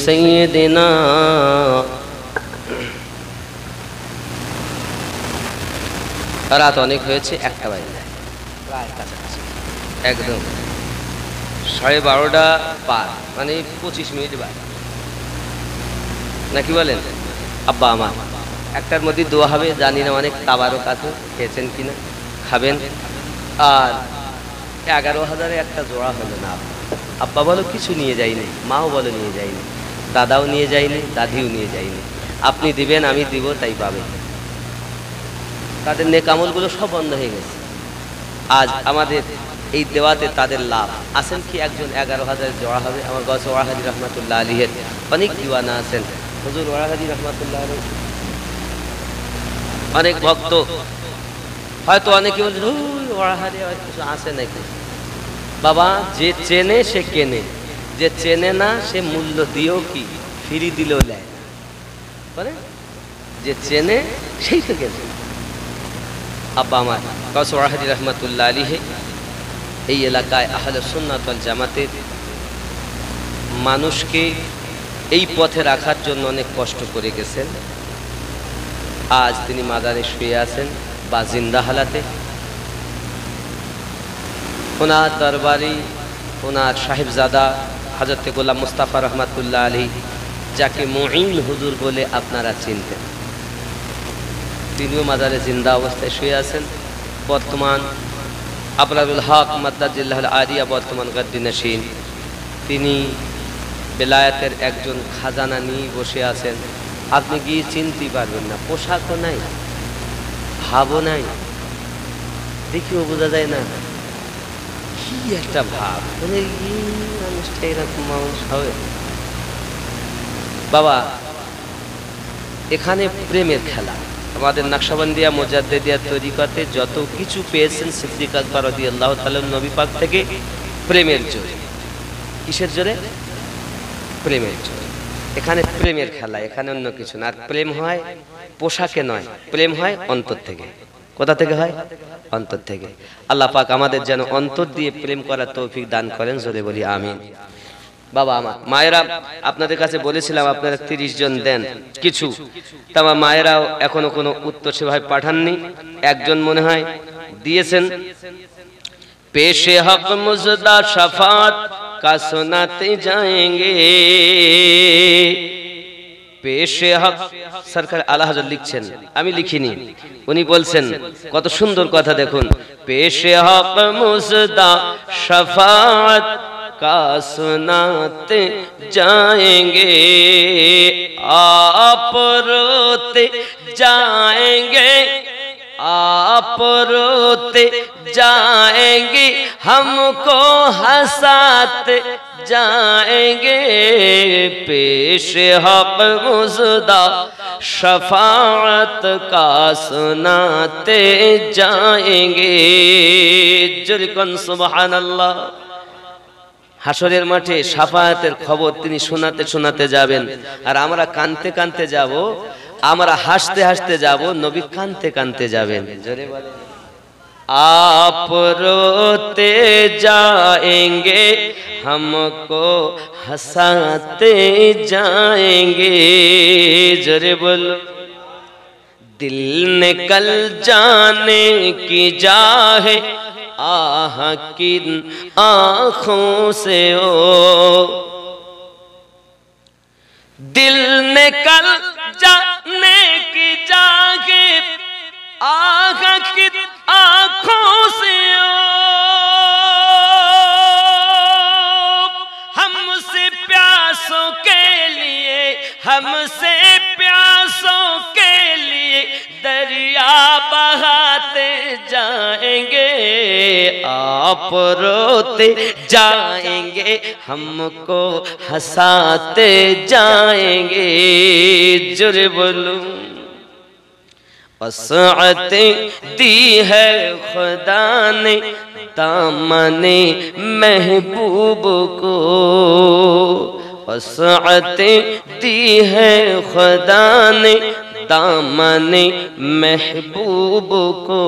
Speaker 1: سيدنا রাত অনেক হয়েছে, একটা বাজে প্রায় কাছাকাছি, একদম 12:30 পার, মানে 25 মিনিট বাজে নাকি বলেন আব্বা আমার। একটার মধ্যে দোয়া হবে, জানি না অনেক তাবারক আছে, খেয়েছেন কিনা, খাবেন। আর 11,000 একটা জোড়া হলো না। আব্বা বলো কিছু নিয়ে যাইনি, মাও বলো নিয়ে যাইনি, দাদাও নিয়ে যায়নি, দাদিও নিয়ে যায়নি। আপনি দিবেন, আমি দিব, তাই পাবেন। তাদের নেক আমলগুলো সব বন্ধ হয়ে গেছে। আজ আমাদের এই দেওয়াতে তাদের লাভ। আছেন কি একজন 11,000 জোড়া হবে? আমার গছ ওয়াহাদি রহমাতুল্লাহ আলাইহির অনেক দিওয়ানা আছেন। হুজুর ওয়াহাদি রহমাতুল্লাহ আলাইহি অনেক ভক্ত, হয়তো অনেকে বলছেন ওয়াহাদি কিছু আছে নাকি। বাবা, যে চেনে সে কেনে, যে চেনে না সে মূল্য দিয়েও কি ফিরি দিলেও নেয়, মানে যে চেনে সেই তো কেনে। আব্বা আমার কাউসার ওয়াহাদি রহমাতুল্লাহ আলাইহি এই এলাকায় আহলে সুন্নাত ওয়াল জামাতের মানুষকে এই পথে রাখার জন্য অনেক কষ্ট করে গেছেন। আজ তিনি মাজারে শুয়ে আছেন বা জিন্দা হালাতে। ওনার দরবারি ওনার সাহেবজাদা হযরত গোলাম মুস্তাফা রহমাতুল্লাহ আলাইহি, যাকে মুঈন হুজুর বলে আপনারা চিনতেন, তিনিও মাজারে জিন্দা অবস্থায় শুয়ে আছেন। বর্তমান আবরারুল হক মাদ্দাজিল্লাহুল আলিয়া বর্তমান গদ্দিনশীন, তিনি বেলায়েতের একজন খাজানা নিয়ে বসে আছেন। আপনি গিয়ে চিনতেই পারবেন না, পোশাকও নাই, ভাবও নাই, দেখিও বোঝা যায় না কি একটা ভাব, মানে মানুষটা এরকম মানুষ হবে। বাবা, এখানে প্রেমের খেলা। আমাদের নকশবন্দিয়া মুজাদ্দিদিয়া তরিকতে যত কিছু পেয়েছেন সিদ্দিক আকবর রাদিয়াল্লাহু তাআলা নবী পাক থেকে, প্রেমের জোরে। কিসের জোরে? প্রেমের জোরে। এখানে প্রেমের খেলা, এখানে অন্য কিছু না। আর প্রেম হয় পোশাকে নয়, প্রেম হয় অন্তর থেকে। কোথা থেকে হয়? অন্তর থেকে। আল্লাহ পাক আমাদের যেন অন্তর দিয়ে প্রেম করার তৌফিক দান করেন, জোরে বলি আমিন। বাবা আমার মায়েরা, আপনাদের কাছে বলেছিলাম আপনারা 30 জন দেন কিছু, তা আমার মায়েরাও এখনো কোনো উত্তর সেভাবে পাঠাননি। একজন মনে হয় দিয়েছেন। পেশে হক মুজদা শাফাত কা সুনাতে যায়েঙ্গে, পেশে হক সরকার আলা হযরত লিখছেন, আমি লিখিনি, উনি বলছেন। কত সুন্দর কথা দেখুন। পেশে হক মুজদা শাফাত का सुनाते जाएंगे, आप रोते जाएंगे, आप रोते जाएंगे, हमको हंसाते जाएंगे। पेश हक मुज़दा शफाअत का सुनाते जाएंगे। जुल्कन सुबहान अल्लाह। হাসরের মাঠে শাফায়াতের খবর তিনি শোনাতে শোনাতে যাবেন, আর আমরা কানতে কানতে যাব, আমরা হাসতে হাসতে যাব, নবী কানতে কানতে যাবেন। জোরে বলেন, आप रोते जाएंगे, हमको हंसाते जाएंगे। जोरे बोलो, दिल निकल जाने की जाहे आह किन आँखों से ओ, दिल निकल जाने की जागे آقا کی آنکھوں سے ہم سے پیاسوں کے لیے، ہم سے پیاسوں کے لیے دریا بہاتے جائیں گے، آپ روتے جائیں گے، ہم کو ہنساتے جائیں گے۔ جرے بولو وسعتیں دی ہے خدا نے دامن محبوب کو، وسعتیں دی ہے خدا نے دامن محبوب کو،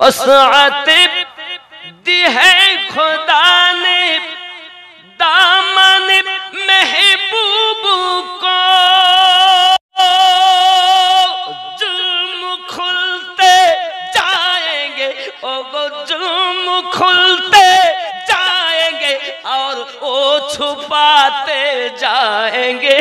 Speaker 1: وسعتیں دی ہے خدا نے دامن محبوب کو، جرم کھلتے جائیں گے اور وہ چھپاتے جائیں گے،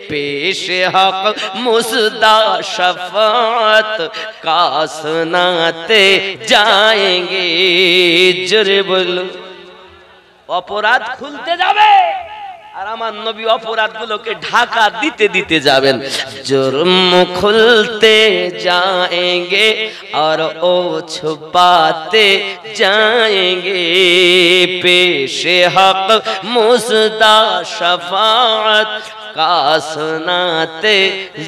Speaker 1: پیش حق مصدع شفاعت کا سناتے جائیں گے۔ جرے بولو অপরাধ খুলতে যাবে আর আমার নবী অপরাধগুলোকে ঢাকা দিতে দিতে যাবেন। জুরম খুলতে जाएंगे और ओ छुपाते जाएंगे, पेश हक मुसदा शफाअत का सुनाते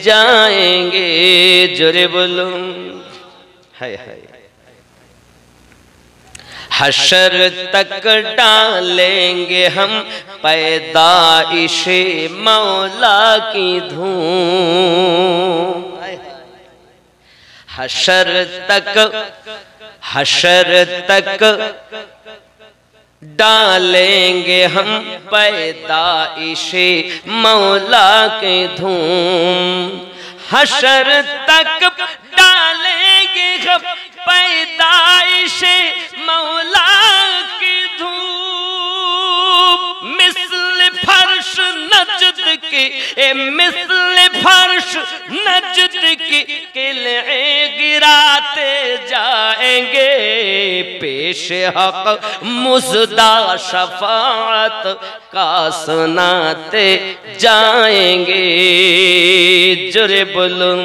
Speaker 1: जाएंगे। जोरे बोलो हाय हाय। حشر تک ڈالیں گے ہم پیدائش مولا کی دھوم، حشر تک ڈالیں گے ہم پیدائش مولا کی دھوم، حشر تک ڈالیں گے ہم پیدائش مولا کی دھوپ، مثل فرش نجد کی مثل فرش نجد کی قلعیں گراتے جائیں گے، پیش حق مصدع شفاعت کا سناتے جائیں گے۔ جرے بولوں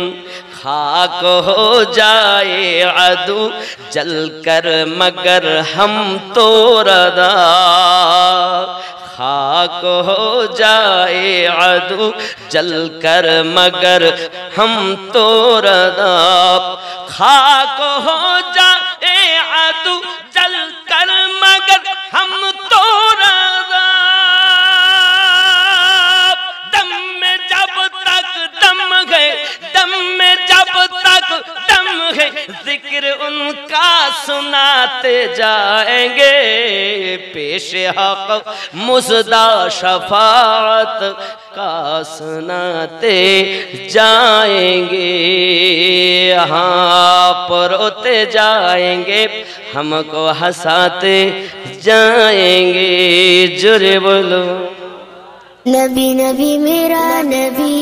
Speaker 1: خاک ہو جائے عدو جل کر مگر ہم تو ردا، خاک ہو جائے عدو جل کر مگر ہم تو ردا، خاک ہو جائے عدو جل کر مگر ہم تو ردا، دم میں جب تک دم ہے، دم میں جب تک دم ہے ذکر ان کا سناتے جائیں گے، پیش حق مصدع شفاعت کا سناتے جائیں گے، ہاں پروتے جائیں گے، ہم کو ہنساتے جائیں گے۔ جرے بولو
Speaker 3: نبی نبی میرا نبی،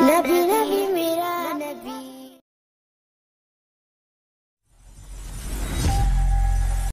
Speaker 3: نبی